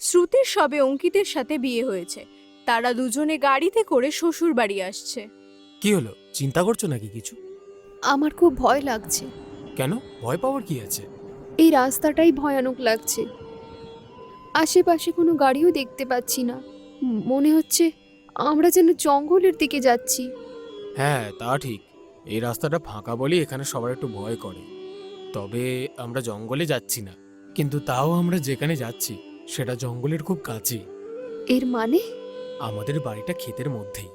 শ্রুতির সবে অঙ্কিতের সাথে বিয়ে হয়েছে। তারা দুজনে গাড়িতে করে শ্বশুর বাড়ি আসছে। কি হলো, চিন্তা করছো নাকি কিছু? আমার খুব ভয় লাগছে। কেন, ভয় পাওয়ার কি আছে? এই রাস্তাটাই ভয়ানক লাগছে। আশেপাশে কোনো গাড়িও দেখতে পাচ্ছি না। মনে হচ্ছে আমরা যেন জঙ্গলের দিকে যাচ্ছি। হ্যাঁ, তা ঠিক। এই রাস্তাটা ফাঁকা বলেই এখানে সবার একটু ভয় করে। তবে আমরা জঙ্গলে যাচ্ছি না, কিন্তু তাও আমরা যেখানে যাচ্ছি সেটা জঙ্গলের খুব কাছেই। এর মানে? আমাদের বাড়িটা ক্ষেতের মধ্যেই,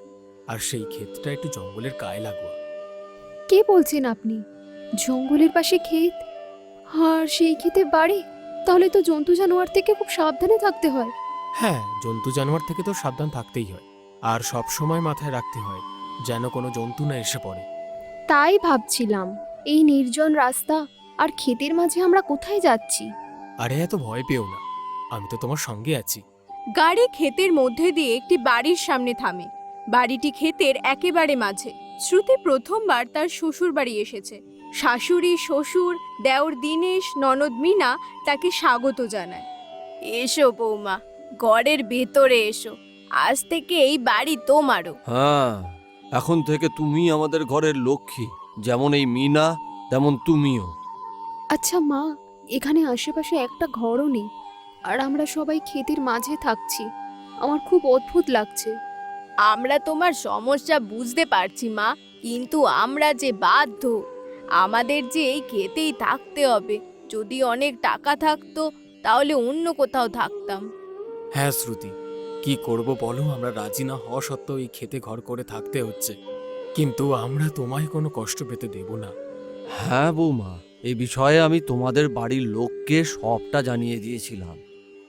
আর সেই ক্ষেতটা একটু জঙ্গলের গায়ে লাগোয়া। কে বলছেন আপনি? জঙ্গলের পাশে ক্ষেত, আর সেই ক্ষেতে বাড়ি? তাহলে তো জন্তু জানোয়ার থেকে খুব সাবধানে থাকতে হয়। হ্যাঁ, জন্তু জানোয়ার থেকে তো সাবধান থাকতেই হয়, আর সব সময় মাথায় রাখতে হয় যেন কোনো জন্তু না এসে পড়ে। তাই ভাবছিলাম, এই নির্জন রাস্তা আর ক্ষেতের মাঝে আমরা কোথায় যাচ্ছি? আরে এত ভয় পেও না, আমি তো তোমার সঙ্গে আছি। গাড়ি ক্ষেতের মধ্যে দিয়ে একটি বাড়ির সামনে থামে। বাড়িটি ক্ষেতের একেবারে মাঝে। শ্রুতি প্রথমবার তার শ্বশুর বাড়ি এসেছে। শাশুড়ি, শ্বশুর, দেওর দীনেশ, ননদ মিনা তাকে স্বাগত জানায়। এসো বৌমা, ঘরের ভেতরে এসো। আজ থেকে এই বাড়ি তোমারও। হ্যাঁ, এখন থেকে তুমি আমাদের ঘরের লক্ষ্মী। যেমন এই মিনা, তেমন তুমিও। আচ্ছা মা, এখানে আশেপাশে একটা ঘরও নেই, আর আমরা সবাই ক্ষেতের মাঝে থাকছি। আমার খুব অদ্ভুত লাগছে। আমরা তোমার সমস্যা বুঝতে পারছি মা, কিন্তু আমরা যে বাধ্য। আমাদের যে এই খেতেই থাকতে হবে। যদি অনেক টাকা থাকতো তাহলে অন্য কোথাও থাকতাম। হ্যাঁ শ্রুতি, কি করব বলো, আমরা রাজি না হওয়া সত্ত্বেও এই খেতে ঘর করে থাকতে হচ্ছে। কিন্তু আমরা তোমায় কোনো কষ্ট পেতে দেব না। হ্যাঁ বৌমা, এই বিষয়ে আমি তোমাদের বাড়ির লোককে সবটা জানিয়ে দিয়েছিলাম।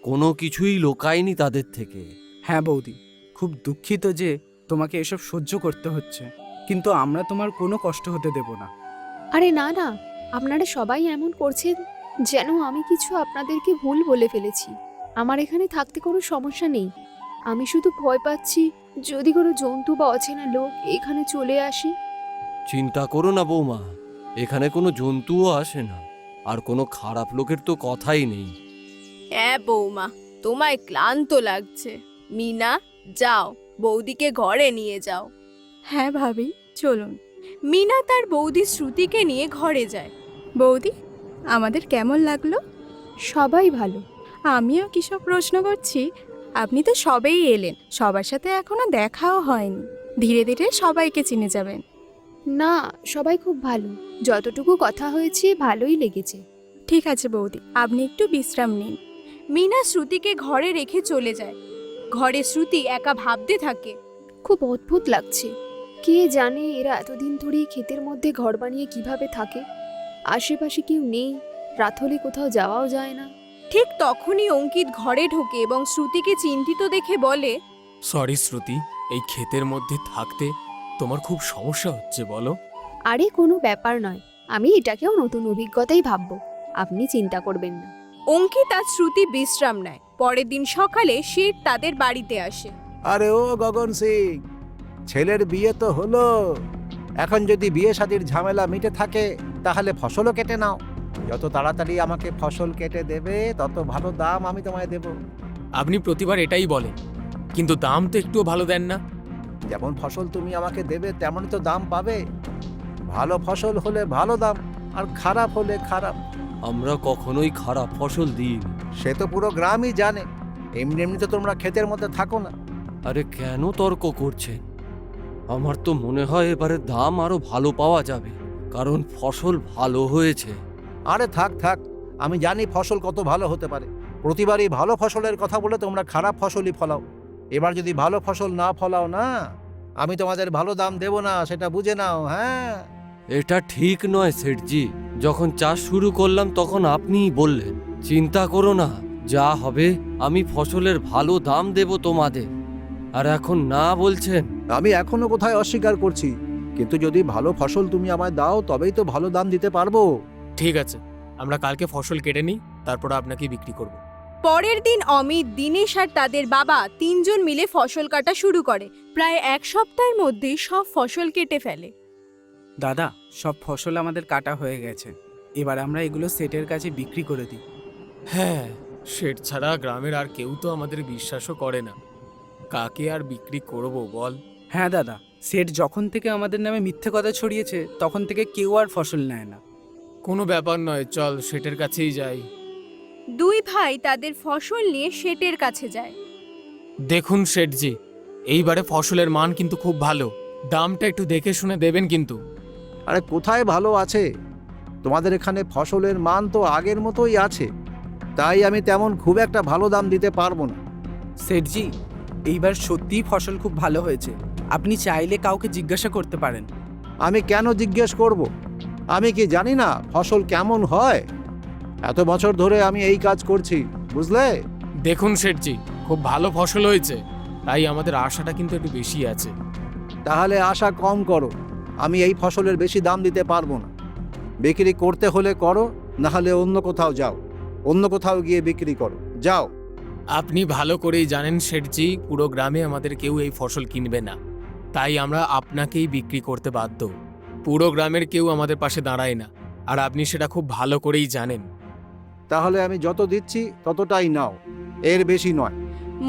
কোনো কিছুই লোকায়নি তাদের থেকে। হ্যাঁ বৌদি, খুব দুঃখিত যে তোমাকে এসব সহ্য করতে হচ্ছে, কিন্তু আমরা তোমার কোনো কষ্ট হতে দেব না। আরে না না, আপনারা সবাই এমন করছেন যেন আমি কিছু আপনাদেরকে ভুল বলে ফেলেছি। আমার এখানে থাকতে কোনো সমস্যা নেই। আমি শুধু ভয় পাচ্ছি যদি কোনো জন্তু বা অচেনা লোক এখানে চলে আসে। চিন্তা করো না বৌমা, এখানে কোনো জন্তুও আসে না, আর কোনো খারাপ লোকের তো কথাই নেই। হ্যাঁ বৌমা, তোমায় ক্লান্ত লাগছে। মিনা, যাও, বৌদিকে ঘরে নিয়ে যাও। হ্যাঁ ভাবি, চলুন। মিনা তার বৌদি শ্রুতিকে নিয়ে ঘরে যায়। বৌদি, আমাদের কেমন লাগলো? সবাই ভালো। আমিও কিসব প্রশ্ন করছি। আপনি তো সবেই এলেন, সবার সাথে এখনো দেখাও হয়নি। ধীরে ধীরে সবাইকে চিনে যাবেন। না, সবাই খুব ভালো। যতটুকু কথা হয়েছে ভালোই লেগেছে। ঠিক আছে বৌদি, আপনি একটু বিশ্রাম নিন। মিনা শ্রুতিকে ঘরে রেখে চলে যায়। ঘরে শ্রুতি একা ভাবতে থাকে। খুব অদ্ভুত লাগছে। কে জানে এরা এতদিন ধরে ক্ষেতের মধ্যে ঘর বানিয়ে কিভাবে থাকে। আশেপাশে কেউ নেই, রাত হলে কোথাও যাওয়াও যায় না। ঠিক তখনই অঙ্কিত ঘরে ঢোকে এবং শ্রুতিকে চিন্তিত দেখে বলে, সরি শ্রুতি, এই ক্ষেতের মধ্যে থাকতে তোমার খুব সমস্যা হচ্ছে বলো? আরে কোনো ব্যাপার নয়, আমি এটাকেও নতুন অভিজ্ঞতাই ভাববো। আপনি চিন্তা করবেন না। অঙ্কিত আর শ্রুতি বিশ্রাম নেয়। পরের দিন সকালে শেঠ তাদের বাড়িতে আসে। আরে ও গগন সিং, ছেলের বিয়ে তো হলো। এখন যদি বিয়ে শাদির ঝামেলা মিটে থাকে তাহলে ফসলও কেটে নাও। যত তাড়াতাড়ি আমাকে ফসল কেটে দেবে তত ভালো দাম আমি তোমায় দেব। আপনি প্রতিবার এটাই বলেন, কিন্তু দাম তো একটুও ভালো দেন না। যেমন ফসল তুমি আমাকে দেবে তেমনই তো দাম পাবে। ভালো ফসল হলে ভালো দাম, আর খারাপ হলে খারাপ। আমরা কখনোই খারাপ ফসল দিইনি। সে তো পুরো গ্রামই জানে। এমনি এমনি তো তোমরা ক্ষেতের মধ্যে থাকো না। আরে কেন তর্ক করছেন? আমার তো মনে হয় এবারে দাম আরো ভালো পাওয়া যাবে, কারণ ফসল ভালো হয়েছে। আরে থাক থাক, আমি জানি ফসল কত ভালো হতে পারে। প্রতিবারই ভালো ফসলের কথা বলে তোমরা খারাপ ফসলই ফলাও। এবার যদি ভালো ফসল না ফলাও না, আমি তোমাদের ভালো দাম দেব না, সেটা বুঝে নাও। হ্যাঁ, এটা ঠিক নয় সেঠজি। যখন চাষ শুরু করলাম তখন আপনিই বললেন, চিন্তা করো না, যা হবে আমি ফসলের ভালো দাম দেব তোমাদের। আর এখন না বলছেন। আমি এখনো কোথায় অস্বীকার করছি, কিন্তু যদি ভালো ফসল তুমি আমায় দাও তবেই তো ভালো দাম দিতে পারবো। ঠিক আছে, আমরা কালকে ফসল কেটে নিই, তারপর আপনাকে বিক্রি করব। পরের দিন অমিত, দীনেশ আর তাদের বাবা তিনজন মিলে ফসল কাটা শুরু করে। প্রায় এক সপ্তাহের মধ্যেই সব ফসল কেটে ফেলে। দাদা, সব ফসল আমাদের কাটা হয়ে গেছে। এবার আমরা এগুলো সেটের কাছে বিক্রি করে দিই। হ্যাঁ, শেঠ ছাড়া গ্রামের আর কেউ তো আমাদের বিশ্বাসও করে না। কাকে আর বিক্রি করব বল? হ্যাঁ দাদা, সেট যখন থেকে আমাদের নামে মিথ্যে কথা ছড়িয়েছে তখন থেকে কেউ আর ফসল নেয় না। কোনো ব্যাপার নয়, চল শেঠের কাছেই যাই। দুই ভাই তাদের ফসল নিয়ে শেটের কাছে যায়। দেখুন শেঠজি, এইবারে ফসলের মান কিন্তু খুব ভালো। দামটা একটু দেখে শুনে দেবেন কিন্তু। আরে কোথায় ভালো আছে? তোমাদের এখানে ফসলের মান তো আগের মতোই আছে, তাই আমি তেমন খুব একটা ভালো দাম দিতে পারবো না। সেটজি, এইবার সত্যিই ফসল খুব ভালো হয়েছে। আপনি চাইলে কাউকে জিজ্ঞাসা করতে পারেন। আমি কেন জিজ্ঞেস করব? আমি কি জানি না ফসল কেমন হয়? এত বছর ধরে আমি এই কাজ করছি, বুঝলে? দেখুন শেঠজি, খুব ভালো ফসল হয়েছে, তাই আমাদের আশাটা কিন্তু একটু বেশি আছে। তাহলে আশা কম করো, আমি এই ফসলের বেশি দাম দিতে পারবো না। বিক্রি করতে হলে করো, না হলে অন্য কোথাও যাও, অন্য কোথাও গিয়ে বিক্রি করো, যাও। আপনি ভালো করেই জানেন শেঠজি, পুরো গ্রামে আমাদের কেউ এই ফসল কিনবে না, তাই আমরা আপনাকেই বিক্রি করতে বাধ্য। পুরো গ্রামের কেউ আমাদের পাশে দাঁড়ায় না, আর আপনি সেটা খুব ভালো করেই জানেন। তাহলে আমি যত দিচ্ছি ততটাই নাও, এর বেশি নয়।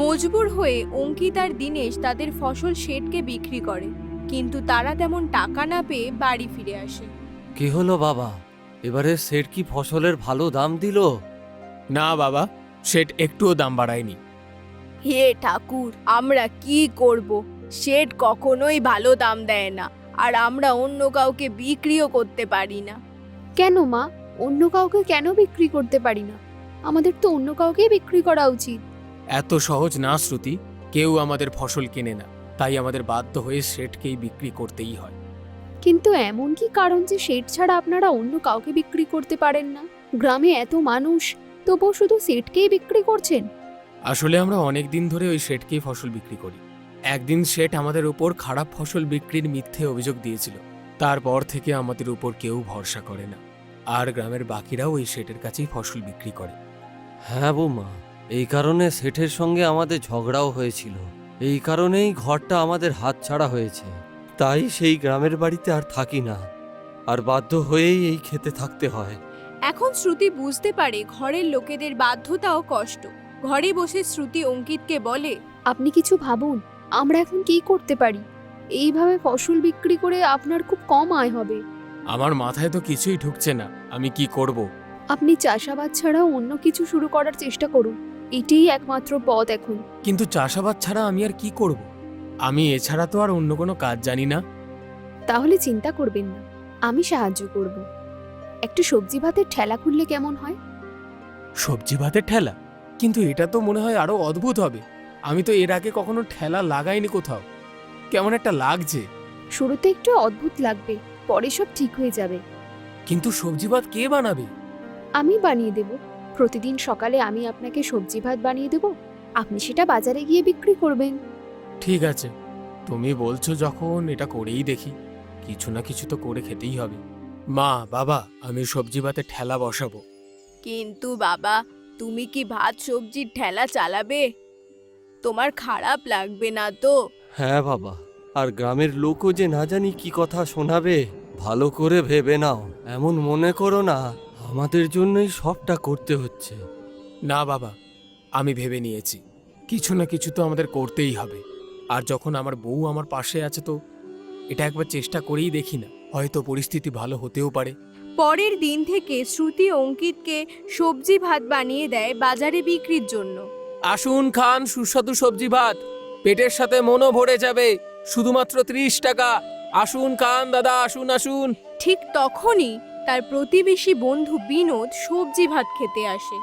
মজবুর হয়ে অঙ্কিত আর দীনেশ তাদের ফসল শেঠকে বিক্রি করে, কিন্তু তারা তেমন টাকা না পেয়ে বাড়ি ফিরে আসে। কি হলো বাবা, এবারে সেট কি ফসলের ভালো দাম দিল? না বাবা, শেঠ একটুও দাম বাড়ায়নি। হে ঠাকুর, আমরা কি করব? শেঠ কখনোই ভালো দাম দেয় না, আর আমরা অন্য কাউকে বিক্রিও করতে পারি না। কেন মা, অন্য কাউকে কেন বিক্রি করতে পারি না? আমাদের তো অন্য কাউকেই বিক্রি করা উচিত। এত সহজ না শ্রুতি, কেউ আমাদের ফসল কেনে না, তাই আমাদের বাধ্য হয়ে শেঠকেই বিক্রি করতেই হয়। কিন্তু এমন কি কারণ যে সেট ছাড়া আপনারা অন্য কাউকে বিক্রি করতে পারেন না? গ্রামে এত মানুষ, তবুও শুধু সেটকেই বিক্রি করছেন। আসলে আমরা অনেক দিন ধরে ওই শেঠকেই ফসল বিক্রি করি। একদিন শেঠ আমাদের উপর খারাপ ফসল বিক্রির মিথ্যে অভিযোগ দিয়েছিল, তারপর থেকে আমাদের উপর কেউ ভরসা করে না, আর গ্রামের বাকিরাও ওই শেঠের কাছেই ফসল বিক্রি করে। হ্যাঁ বৌমা, এই কারণে সেঠের সঙ্গে আমাদের ঝগড়াও হয়েছিল। এই কারণেই ঘরটা আমাদের হাতছাড়া হয়েছে। তাই সেই গ্রামের বাড়িতে আর থাকি না, আর বাধ্য হয়েই এই খেতে থাকতে হয়। এখন শ্রুতি বুঝতে পারে ঘরের লোকেদের বাধ্যতা ও কষ্ট। ঘরে বসে শ্রুতি অঙ্কিতকে বলে, আপনি কিছু ভাবুন, আমরা এখন কি করতে পারি? এইভাবে ফসল বিক্রি করে আপনার খুব কম আয় হবে। আমার মাথায় তো কিছুই ঢুকছে না, আমি কি করব। আপনি চাষাবাদ ছাড়াও অন্য কিছু শুরু করার চেষ্টা করুন, এটাই একমাত্র পথ এখন। কিন্তু চাষাবাদ ছাড়া আমি আর কি করব? আমি এছাড়া তো আর অন্য কোনো কাজ জানি না। তাহলে চিন্তা করবেন না, আমি সাহায্য করব। একটু সবজি ভাতের ঠেলা খুললে কেমন হয়? সবজি ভাতের ঠেলা? কিন্তু এটা তো মনে হয় আরো অদ্ভুত হবে। আমি তো এর আগে কখনো ঠেলা লাগাইনি কোথাও, কেমন একটা লাগছে। শুরুতে একটু অদ্ভুত লাগবে, পরে সব ঠিক হয়ে যাবে। কিন্তু সবজি ভাত কে বানাবে? আমি বানিয়ে দেব। প্রতিদিন সকালে আমি আপনাকে সবজি ভাত বানিয়ে দেব, আপনি সেটা বাজারে গিয়ে বিক্রি করবেন। ঠিক আছে, তুমি বলছো যখন, এটা করেই দেখি। কিছু না কিছু তো করে খেতেই হবে। মা, বাবা, আমি সবজি ভাতের ঠেলা বসাবো। কিন্তু বাবা, তুমি কি ভাত সবজির ঠেলা চালাবে? তোমার খারাপ লাগবে না তো? হ্যাঁ বাবা, আর গ্রামের লোকও যে না জানি কি কথা শোনাবে, ভালো করে ভেবে নাও। এমন মনে করো না আমাদের জন্যই সবটা করতে হচ্ছে। না বাবা, আমি ভেবে নিয়েছি, কিছু না কিছু তো আমাদের করতেই হবে। আর যখন আমার বউ আমার পাশে আছে, তো এটা একবার চেষ্টা করেই দেখি না, হয়তো পরিস্থিতি ভালো হতেও পারে। পরের দিন থেকে শ্রুতি অঙ্কিতকে সবজি ভাত বানিয়ে দেয় বাজারে বিক্রির জন্য। আসুন খান সুস্বাদু সবজি ভাত, পেটের সাথে মনও ভরে যাবে, শুধুমাত্র 30 টাকা। আসুন খান দাদা, আসুন আসুন। ঠিক তখনই তার প্রতিবেশী বন্ধু বিনোদ সবজি ভাত খেতে আসে।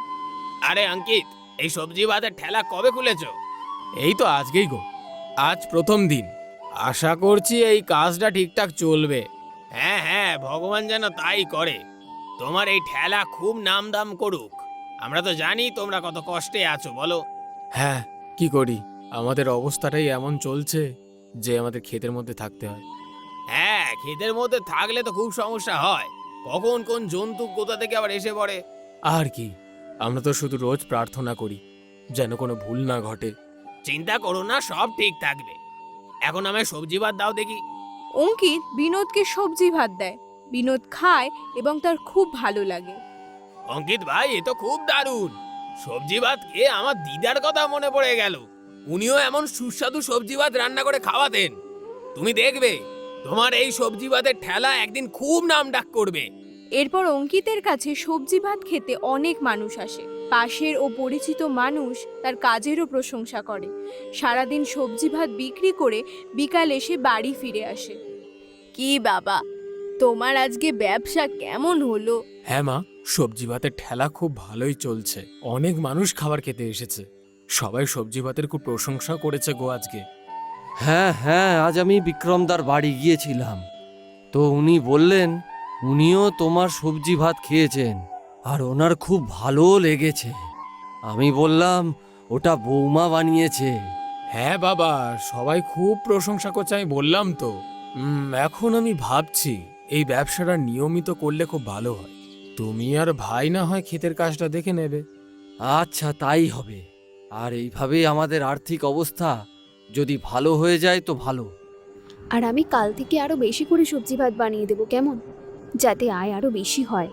আরে অঙ্কিত, এই সবজি ভাতের ঠেলা কবে খুলেছো? এই তো আজকেই গো, আজ প্রথম দিন। আশা করছি এই কাজটা ঠিকঠাক চলবে। হ্যাঁ হ্যাঁ, ভগবান যেন তাই করে। তোমার এই ঠেলা খুব নাম দাম করুক। আমরা তো জানি তোমরা কত কষ্টে আছো, বলো। হ্যাঁ, কি করি, আমাদের অবস্থাটাই এমন চলছে যে আমাদের ক্ষেতের মধ্যে থাকতে হয়। হ্যাঁ, ক্ষেতের মধ্যে থাকলে তো খুব সমস্যা হয়, কখন কোন জন্তু কোথা থেকে আবার এসে পড়ে। আর কি, আমরা তো শুধু রোজ প্রার্থনা করি যেন কোনো ভুল না ঘটে। চিন্তা করো না, সব ঠিক থাকবে। এখন আমায় সবজি ভাত দাও দেখি। অঙ্কিত বিনোদকে সবজি ভাত দেয়। বিনোদ খায় এবং তার খুব ভালো লাগে। অঙ্কিত ভাই, এ তো খুব দারুণ। সবজি ভাত খেয়ে আমার দিদার কথা মনে পড়ে গেল। উনিও এমন সুস্বাদু সবজি ভাত রান্না করে খাওয়াতেন। তুমি দেখবে তোমার এই সবজি ভাতের ঠেলা একদিন খুব নাম ডাক করবে। এরপর অঙ্কিতের কাছে সবজি ভাত খেতে অনেক মানুষ আসে। পাশের ও পরিচিত মানুষ তার কাজেরও প্রশংসা করে। সারাদিন সবজি ভাত বিক্রি করে বিকাল এসে বাড়ি ফিরে আসে। কি বাবা, তোমার আজকে ব্যবসা কেমন হলো? হ্যাঁ মা, সবজি ভাতের ঠেলা খুব ভালোই চলছে। অনেক মানুষ খাবার খেতে এসেছে। সবাই সবজি ভাতের খুব প্রশংসা করেছে গো আজকে। হ্যাঁ হ্যাঁ, আজ আমি বিক্রমদার বাড়ি গিয়েছিলাম, তো উনি বললেন উনিও তোমার সবজি ভাত খেয়েছেন আর ওনার খুব ভালো লেগেছে। আমি বললাম ওটা বৌমা বানিয়েছে। হ্যাঁ বাবা, সবাই খুব প্রশংসা করছে, আমি বললাম তো। এখন আমি ভাবছি এই ব্যবসাটা নিয়মিত করলে খুব ভালো হয়। তুমি আর ভাই না হয় ক্ষেতের কাজটা দেখে নেবে। আচ্ছা, তাই হবে। আর এইভাবেই আমাদের আর্থিক অবস্থা যদি ভালো হয়ে যায় তো ভালো। আর আমি কাল থেকে আরো বেশি করে সবজি ভাত বানিয়ে দেবো, কেমন? যাতে আয় আরো বেশি হয়।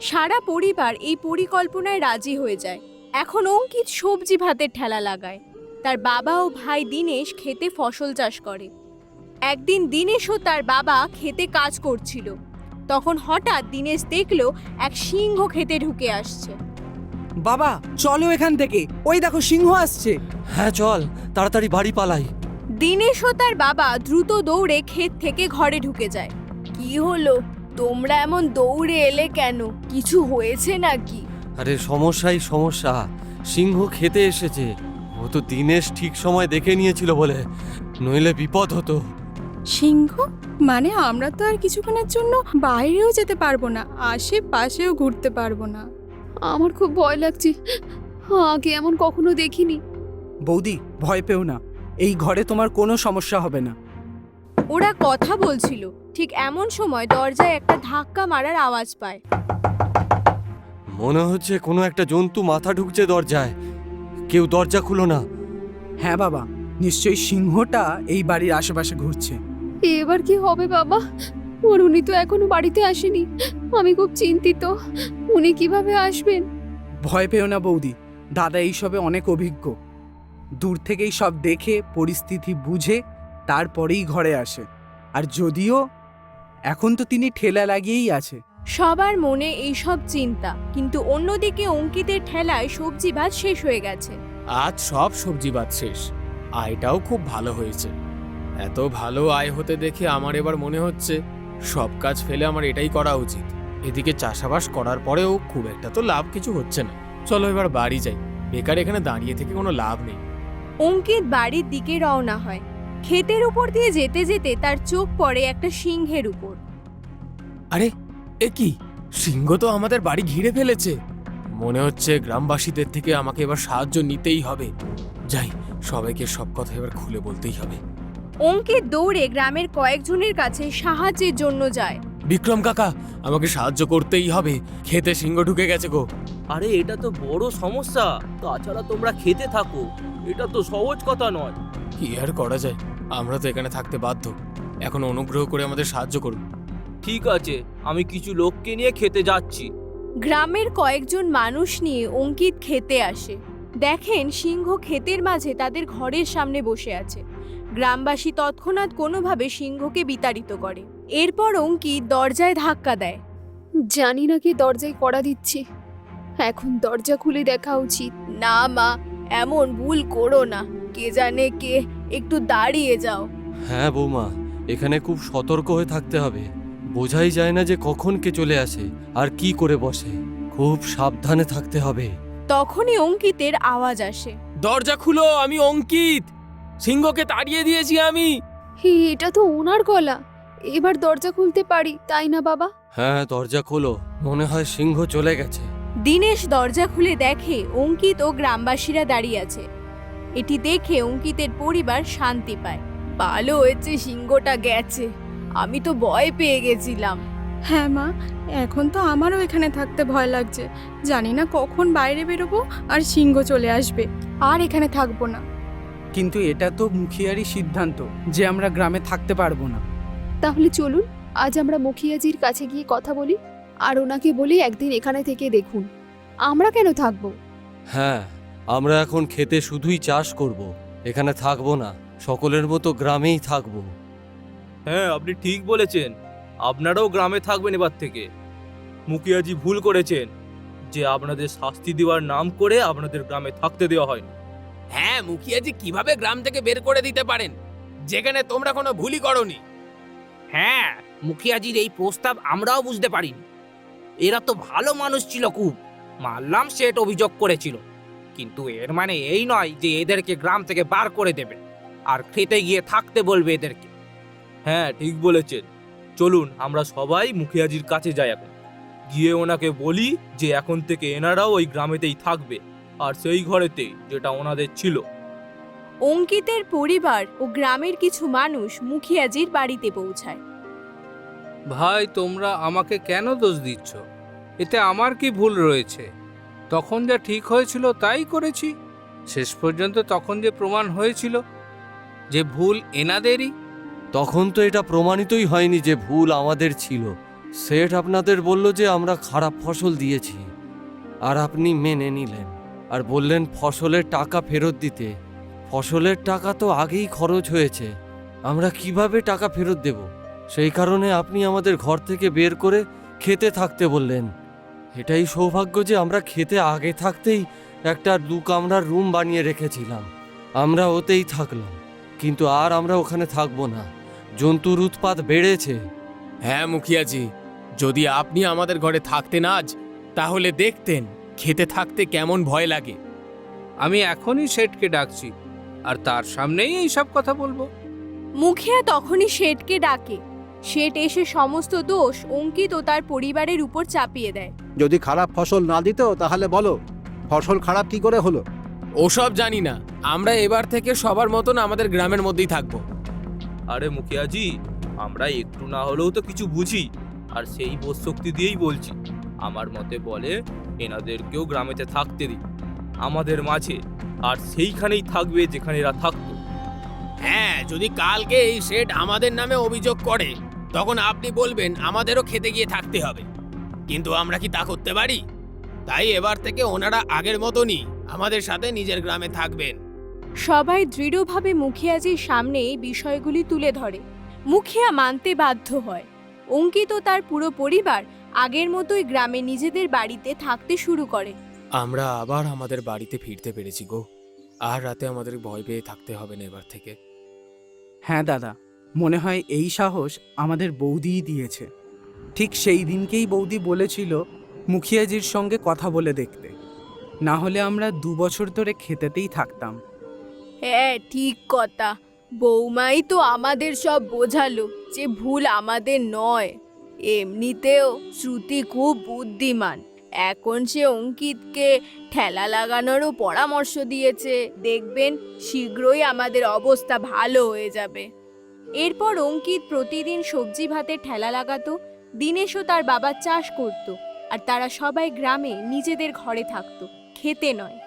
সারা পরিবার এই পরিকল্পনায় রাজি হয়ে যায়। এখন অঙ্কিত সবজি ভাতের ঠেলা লাগায়। তার বাবা ও ভাই দীনেশ খেতে ফসল চাষ করে। একদিন দীনেশ ও তার বাবা খেতে কাজ করছিল। তখন হঠাৎ দীনেশ দেখলো এক সিংহ খেতে ঢুকে আসছে। বাবা চলো এখান থেকে, ওই দেখো সিংহ আসছে। হ্যাঁ চল, তাড়াতাড়ি বাড়ি পালাই। দীনেশ ও তার বাবা দ্রুত দৌড়ে ক্ষেত থেকে ঘরে ঢুকে যায়। কি হলো, তোমরা এমন দৌড়ে এলে কেন? কিছু হয়েছে নাকি? আরে সমস্যাই সমস্যা, সিংহ খেতে এসেছে। ও তো দিনেশ ঠিক সময় দেখে নিয়েছিল বলে, নইলে বিপদ হতো। সিংহ মানে আমরা তো আর কিছুক্ষণের জন্য বাইরেও যেতে পারবো না, আশেপাশেও ঘুরতে পারবো না। আমার খুব ভয় লাগছে, আগে এমন কখনো দেখিনি। বৌদি ভয় পেও না, এই ঘরে তোমার কোনো সমস্যা হবে না। ওরা কথা বলছিল, ঠিক এমন সময় দরজায় একটা ধাক্কা মারার আওয়াজ পায়। মনে হচ্ছে কোনো একটা জন্তু মাথা ঢুকছে দরজায়। কেউ দরজা খুলো না। হ্যাঁ বাবা, নিশ্চয়ই সিংহটা এই বাড়ির আশেপাশে ঘুরছে। এবার কি হবে বাবা? উনি তো এখনো বাড়িতে আসেনি। আমি খুব চিন্তিত, উনি কিভাবে আসবেন? ভয় পেও না বৌদি, দাদা এইসবে অনেক অভিজ্ঞ। দূর থেকেই সব দেখে পরিস্থিতি বুঝে তারপরেই ঘরে আসে। আর যদিও এখন তো তিনি ঠেলা লাগিয়েই আছে। সবার মনে এইসব চিন্তা, কিন্তু অন্যদিকে অঙ্কিতের ঠেলায় সবজি ভাত শেষ হয়ে গেছে। আজ সব সবজি ভাত শেষ। আয়টাও খুব ভালো হয়েছে। এত ভালো আয় হতে দেখে আমার এবার মনে হচ্ছে সব কাজ ফেলে আমার এটাই করা উচিত। এদিকে চাষাবাস করার পরেও খুব একটা তো লাভ কিছু হচ্ছে না। চলো এবার বাড়ি যাই, বেকার এখানে দাঁড়িয়ে থেকে কোনো লাভ নেই। অঙ্কিত বাড়ির দিকে রওনা হয়। ক্ষেতের উপর দিয়ে যেতে যেতে তার চোখ পড়ে একটা সিংহের উপর। আরে এ কি, সিংহ তো আমাদের বাড়ি ঘিরে ফেলেছে। মনে হচ্ছে গ্রামবাসীদের থেকে আমাকে এবার সাহায্য নিতেই হবে। যাই, সবাইকে সব কথা এবার খুলে বলতেই হবে। অঙ্কিত দৌড়ে গ্রামের কয়েকজনের কাছে সাহায্যের জন্য যায়। বিক্রম কাকা, আমাকে সাহায্য করতেই হবে, খেতে সিংহ ঢুকে গেছে গো। আরে এটা তো বড় সমস্যা, তাছাড়া তোমরা খেতে থাকো, এটা তো সহজ কথা নয়। কি আর করা যায়, আমরা তো এখানে থাকতে বাধ্য। এখন অনুগ্রহ করে আমাদের সাহায্য করুন। ঠিক আছে, আমি কিছু লোককে নিয়ে খেতে যাচ্ছি। গ্রামের কয়েকজন মানুষ নিয়ে অঙ্কিত খেতে আসে। দেখেন সিংহ ক্ষেতের মাঝে তাদের ঘরের সামনে বসে আছে। গ্রামবাসী তৎক্ষণাৎ কোনোভাবে সিংহকে বিতাড়িত করে। এরপর অঙ্কিত দরজায় ধাক্কা দেয়। জানি না কি দরজায় কড়া দিচ্ছে, এখন দরজা খুলে দেখা উচিত। না মা, এমন ভুল করো না, কে জানে কে, একটু দাঁড়িয়ে যাও। হ্যাঁ বৌমা, এখানে খুব সতর্ক হয়ে থাকতে হবে। বোঝাই যায় না যে কখন কে চলে আসে আর কি করে বসে। খুব সাবধানে থাকতে হবে। তখনই অঙ্কিতের আওয়াজ আসে। দরজা খুলো, আমি অঙ্কিত। সিংহকে তাড়িয়ে দিয়েছি আমি। এটা তো ওনার গলা। এবার দরজা খুলতে পারি, তাই না বাবা? হ্যাঁ দরজা খোলো, মনে হয় সিংহ চলে গেছে। দীনেশ দরজা খুলে দেখে অঙ্কিত ও গ্রামবাসীরা দাঁড়িয়ে আছে। এটি দেখে অঙ্কিতের পরিবার শান্তি পায়। ভালো হয়েছে সিংহটা গেছে, আমি তো ভয় পেয়ে গেছিলাম। হ্যাঁ মা, এখন তো আমারও এখানে থাকতে ভয় লাগছে। জানি না কখন বাইরে বেরোবো আর সিংহ চলে আসবে, আর এখানে থাকবো না। কিন্তু এটা তো মুখিয়ারই সিদ্ধান্ত যে আমরা গ্রামে থাকতে পারবো না। তাহলে চলুন আজ আমরা মুখিয়াজির কাছে গিয়ে কথা বলি, আর ওনাকে বলি একদিন এখানে থেকে দেখুন। আমরা কেন থাকবো? হ্যাঁ, আমরা এখন খেতে শুধুই চাষ করব। এখানে থাকবো না, সকলের মতো গ্রামেই থাকবো। হ্যাঁ, আপনি ঠিক বলেছেন। আপনারাও গ্রামে থাকবেন এবার থেকে। মুখিয়াজি ভুল করেছেন যে আপনাদের শাস্তি দেওয়ার নাম করে আপনাদের গ্রামে থাকতে দেওয়া হয়নি। হ্যাঁ, মুখিয়াজি কিভাবে গ্রাম থেকে বের করে দিতে পারেন যেখানে তোমরা কোনো ভুলই করনি? হ্যাঁ, মুখিয়াজির এই প্রস্তাব আমরাও বুঝতে পারিনি। এরা তো ভালো মানুষ ছিল খুব। মানলাম সেট অভিযোগ করেছিল, কিন্তু এর মানে এই নয় যে এদেরকে গ্রাম থেকে বার করে দেবে আর খেতে গিয়ে থাকতে বলবে এদেরকে। হ্যাঁ, ঠিক বলেছেন। চলুন আমরা সবাই মুখিয়াজির কাছে যাই এখন। গিয়ে ওনাকে বলি যে এখন থেকে এনারাও ওই গ্রামেতেই থাকবে, আর সেই ঘরেতেই যেটা ওনাদের ছিল। অঙ্কিতের পরিবার ও গ্রামের কিছু মানুষ মুখিয়াজির বাড়িতে পৌঁছায়। ভাই, তোমরা আমাকে কেন দোষ দিচ্ছ? এতে আমার কি ভুল রয়েছে? তখন যা ঠিক হয়েছিল তাই করেছি। শেষ পর্যন্ত তখন যে প্রমাণ হয়েছিল যে ভুল এনাদেরই। তখন তো এটা প্রমাণিতই হয়নি যে ভুল আমাদের ছিল। সেট আপনাদের বলল যে আমরা খারাপ ফসল দিয়েছি, আর আপনি মেনে নিলেন আর বললেন ফসলের টাকা ফেরত দিতে। ফসলের টাকা তো আগেই খরচ হয়েছে, আমরা কিভাবে টাকা ফেরত দেব? সেই কারণে আপনি আমাদের ঘর থেকে বের করে খেতে থাকতে বললেন। এটাই সৌভাগ্য যে আমরা খেতে আগে থাকতেই একটা 2 কামরার রুম বানিয়ে রেখেছিলাম। আমরা ওতেই থাকলাম, কিন্তু আর আমরা ওখানে থাকবো না। জন্তুর উৎপাত বেড়েছে। হ্যাঁ মুখিয়াজি, যদি আপনি আমাদের ঘরে থাকতেন আজ, তাহলে দেখতেন খেতে থাকতে কেমন ভয় লাগে। আমি এখনই শেঠকে ডাকছি আর তার সামনেই এই সব কথা বলবো। মুখিয়া তখনই শেঠকে ডাকে। শেঠ এসে সমস্ত দোষ অঙ্কিত ও তার পরিবারের উপর চাপিয়ে দেয়। যদি খারাপ ফসল না দিত তাহলে বলো ফসল খারাপ কি করে হলো? ওসব জানি না, আমরা এবার থেকে সবার মতন আমাদের গ্রামের মধ্যেই থাকবো। আরে মুখিয়াজি, আমরা একটু না হলেও তো কিছু বুঝি, আর সেই বোধ শক্তি দিয়েই বলছি। আমার মতে বলে এনাদেরকেও গ্রামেতে থাকতে দিই আমাদের মাঝে, আর সেইখানেই থাকবে যেখানে এরা থাকতো। হ্যাঁ, যদি কালকে এই শেঠ আমাদের নামে অভিযোগ করে, তখন আপনি বলবেন আমাদেরও খেতে গিয়ে থাকতে হবে। কিন্তু আমরা কি তা করতে পারি? তাই এবার থেকে ওনারা আগের মতনই আমাদের সাথে নিজের গ্রামে থাকবেন। সবাই দৃঢ়ভাবে মুখিয়াজির সামনে এই বিষয়গুলি তুলে ধরে। মুখিয়া মানতে বাধ্য হয়। অঙ্কিত ও তার পুরো পরিবার আগের মতোই গ্রামে নিজেদের বাড়িতে থাকতে শুরু করে। আমরা আবার আমাদের বাড়িতে ফিরতে পেরেছি গো। আর রাতে আমাদের ভয় পেয়ে থাকতে হবে না এবার থেকে। হ্যাঁ দাদা, মনে হয় এই সাহস আমাদের বৌদিই দিয়েছে। ঠিক সেই দিনকেই বৌদি বলেছিল মুখিয়াজির সঙ্গে কথা বলে দেখতে, না হলে আমরা 2 বছর ধরে খেতেতেই থাকতাম। হ্যাঁ, ঠিক কথা। বৌমাই তো আমাদের সব বোঝালো যে ভুল আমাদের নয়। এমনিতেও শ্রুতি খুব বুদ্ধিমান। এখন সে অঙ্কিতকে ঠেলা লাগানোরও পরামর্শ দিয়েছে। দেখবেন শীঘ্রই আমাদের অবস্থা ভালো হয়ে যাবে। এরপর অঙ্কিত প্রতিদিন সবজি ভাতে ঠেলা লাগাতো। দিনেশও তার বাবা চাষ করত, আর তারা সবাই গ্রামে নিজেদের ঘরে থাকতো, খেতে নয়।